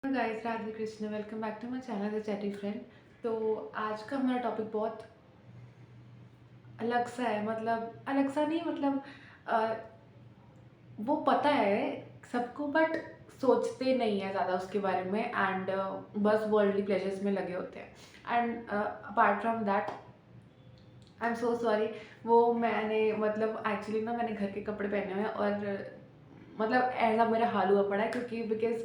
Guys, Radhe Krishna. Welcome back to my channel the chatty friend. तो आज का हमारा टॉपिक बहुत अलग सा है। मतलब अलग सा नहीं, मतलब अ, वो पता है सबको, बट सोचते नहीं है ज़्यादा उसके बारे में। एंड बस वर्ल्डली प्लेजर्स में लगे होते हैं। And apart from that, I am so sorry. वो मैंने मतलब एक्चुअली ना मैंने घर के कपड़े पहने हुए हैं, और मतलब ऐसा मेरा हाल हुआ पड़ा है क्योंकि because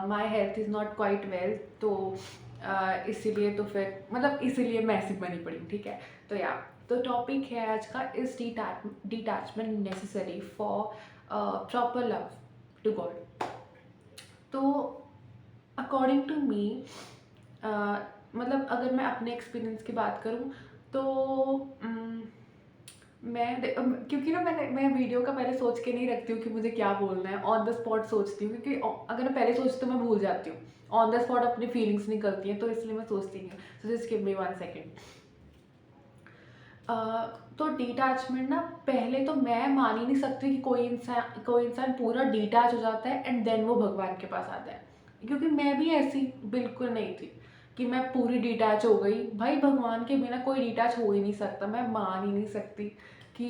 my health is not quite well. तो इसीलिए तो फिर मतलब इसीलिए मैं ऐसी बनी पड़ी हूँ, ठीक है। तो या तो टॉपिक है आज का, is detachment necessary for proper love to God. तो अकॉर्डिंग टू मी, मतलब अगर मैं अपने एक्सपीरियंस की बात करूँ तो क्योंकि ना मैं वीडियो का पहले सोच के नहीं रखती हूँ कि मुझे क्या बोलना है। ऑन द स्पॉट सोचती हूँ, क्योंकि अगर मैं पहले सोचती तो मैं भूल जाती हूँ। ऑन द स्पॉट अपनी फीलिंग्स निकलती हैं, तो इसलिए मैं सोचती नहीं हूँ। So just give me 1 second. तो डिटैचमेंट ना, पहले तो मैं मान ही नहीं सकती कि कोई इंसान पूरा डिटैच हो जाता है एंड देन वो भगवान के पास आता है। क्योंकि मैं भी ऐसी बिल्कुल नहीं थी कि मैं पूरी डिटैच हो गई। भाई, भगवान के बिना कोई डिटैच हो ही नहीं सकता। मैं मान ही नहीं सकती कि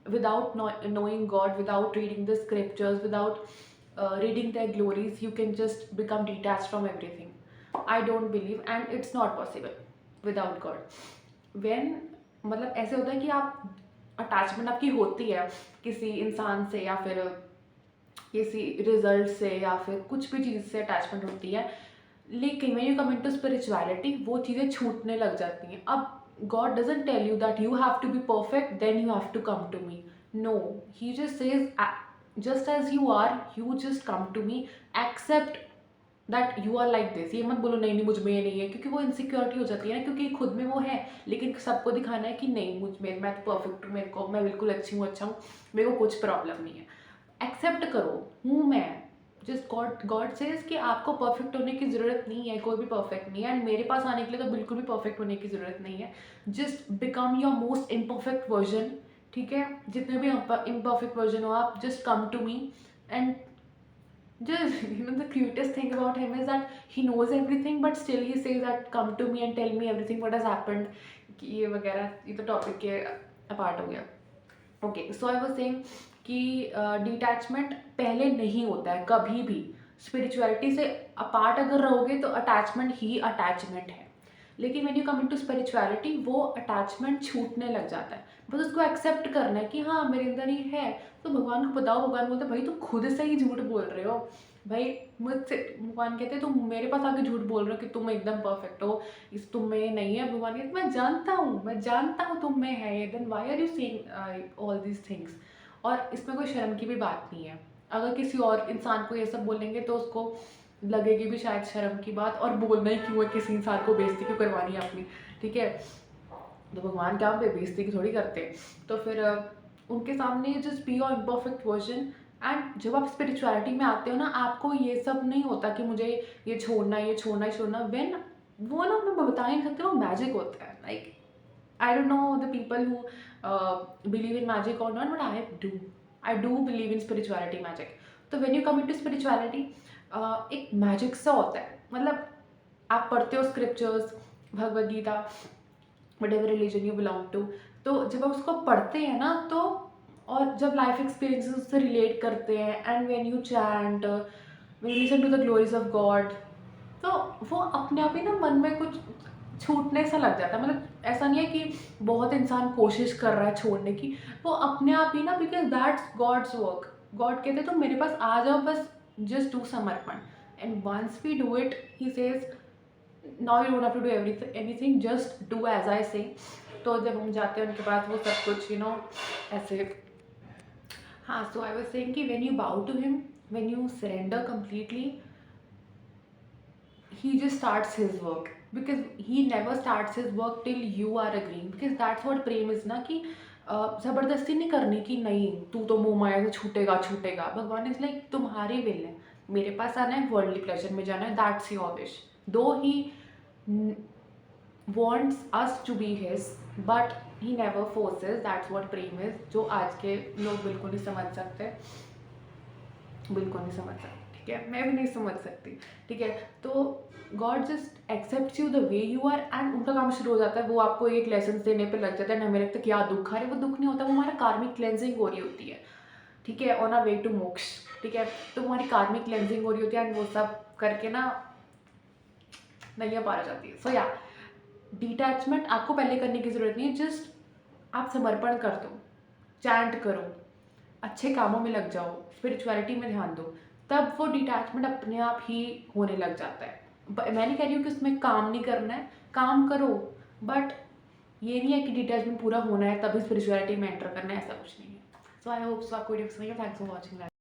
without knowing God, without reading the scriptures, without reading their glories, you can just become detached from everything. I don't believe, and it's not possible without God. When मतलब ऐसे होता है कि आप अटैचमेंट आपकी होती है किसी इंसान से, या फिर किसी रिजल्ट से, या फिर कुछ भी चीज़ से अटैचमेंट होती है। लेकिन when you come into spirituality, वो चीज़ें छूटने लग जाती हैं। अब God doesn't tell you that you have to be perfect, then you have to come to me. No, He just says, just as you are, you just come to me, accept that you are like this. ये मत बोलो नहीं नहीं मुझ में ये नहीं है, क्योंकि वो इनसिक्योरिटी हो जाती है ना। क्योंकि खुद में वो है, लेकिन सबको दिखाना है कि नहीं, मुझ में मैं तो परफेक्ट हूँ, मेरे को मैं बिल्कुल अच्छी हूँ, अच्छा हूँ, मेरे को कुछ प्रॉब्लम नहीं है। एक्सेप्ट करो, हूँ मैं। जस्ट गॉड गॉड सेज कि आपको परफेक्ट होने की ज़रूरत नहीं है, कोई भी परफेक्ट नहीं है। एंड मेरे पास आने के लिए तो बिल्कुल भी परफेक्ट होने की ज़रूरत नहीं है। Just become your most imperfect version, ठीक है। जितने भी इम्परफेक्ट वर्जन हो आप, just come to me. And just the cutest thing about him is that he knows everything, but still he says that come to me and tell me everything what has happened, कि ये वगैरह। ये तो topic के apart हो गया। Okay, so I was saying कि detachment पहले नहीं होता है कभी भी। स्पिरिचुअलिटी से अपार्ट अगर रहोगे तो अटैचमेंट ही अटैचमेंट है। लेकिन when you come into spirituality, वो अटैचमेंट छूटने लग जाता है। बस उसको एक्सेप्ट करना है कि हाँ, मेरे अंदर ही है। तो भगवान को बताओ, भगवान बोलते भाई तुम खुद से ही झूठ बोल रहे हो। भाई मुझसे, भगवान कहते तुम मेरे पास आके झूठ बोल रहे हो कि तुम एकदम परफेक्ट हो, इस तुम में नहीं है। भगवान कहते मैं जानता हूँ तुम में है, then why are you seeing all these things. और इसमें कोई शर्म की भी बात नहीं है। अगर किसी और इंसान को ये सब बोलेंगे तो उसको लगेगी भी शायद शर्म की बात, और बोलना ही क्यों है, किसी इंसान को बेइज्जती क्यों करवानी है अपनी, ठीक है। तो भगवान क्या बेइज्जती की थोड़ी करते। तो फिर उनके सामने just be your imperfect version. And जब आप स्पिरिचुअलिटी में आते हो ना, आपको ये सब नहीं होता कि मुझे ये छोड़ना, ये छोड़ना, ये छोड़ना। व्हेन वो ना, मैं बता ही नहीं सकती, वो मैजिक होता है। Like I don't know the people who believe in magic or not, but I do. I do believe in spirituality, magic. तो when you come into spirituality, एक मैजिक सा होता है। मतलब आप पढ़ते हो scriptures, Bhagavad Gita, whatever religion you belong to, तो जब आप उसको पढ़ते हैं ना, तो और जब लाइफ एक्सपीरियंसेस उससे रिलेट करते हैं, and when you chant, when you listen to the glories of God, तो वो अपने आप ही ना मन में कुछ छूटने सा लग जाता है। मतलब ऐसा नहीं है कि बहुत इंसान कोशिश कर रहा है छोड़ने की, वो अपने आप ही ना, because that's God's work. God कहते तुम मेरे पास आ जाओ, बस जस्ट डू समर्पण। And once we do it, he says now you don't have to do anything, just do as I say. तो जब हम जाते हैं उनके पास, वो सब कुछ ऐसे। हाँ, सो आई वाज सेइंग कि when you bow to him, when you surrender completely, he just starts his work, because he never starts his work till you are agreeing, because that's what Prem is ना, कि ज़बरदस्ती नहीं करनी कि नहीं तू तो मोह माया से छूटेगा छूटेगा। भगवान इज लाइक तुम्हारी विल है, मेरे पास आना है, वर्ल्डली प्लेजर में जाना है, दैट्स योर विश। दो ही wants us to be his, but he never forces, that's what Prem is, जो आज के लोग बिल्कुल नहीं समझ सकते, बिल्कुल नहीं समझ सकते। ठीक है, मैं भी नहीं समझ सकती, ठीक है। तो God just accepts you the way you are, and उनका काम शुरू हो जाता है, वो आपको एक लेसन देने पे लग जाता है, एंड हमें लगता है क्या दुख आ रहा है, वो दुख नहीं होता, वो हमारा कार्मिक क्लेंजिंग हो रही होती है, ठीक है, ऑन अ वे टू मोक्ष, ठीक है। तो हमारी कार्मिक क्लेंजिंग हो रही होती है, एंड वो सब करके ना नैया पार आ जाती है। सो या, डिटैचमेंट आपको पहले करने की ज़रूरत नहीं है, जस्ट आप समर्पण कर दो, चैंट करो, अच्छे कामों में लग जाओ, स्पिरिचुअलिटी में ध्यान दो, तब वो डिटैचमेंट अपने आप ही होने लग जाता है। मैं नहीं कह रही हूँ कि उसमें काम नहीं करना है, काम करो, बट ये नहीं है कि डिटैचमेंट पूरा होना है तभी स्पिरिचुअलिटी में एंटर करना है, ऐसा कुछ नहीं है। सो आई होप सो आपको वीडियो पसंद आई। Thanks for watching.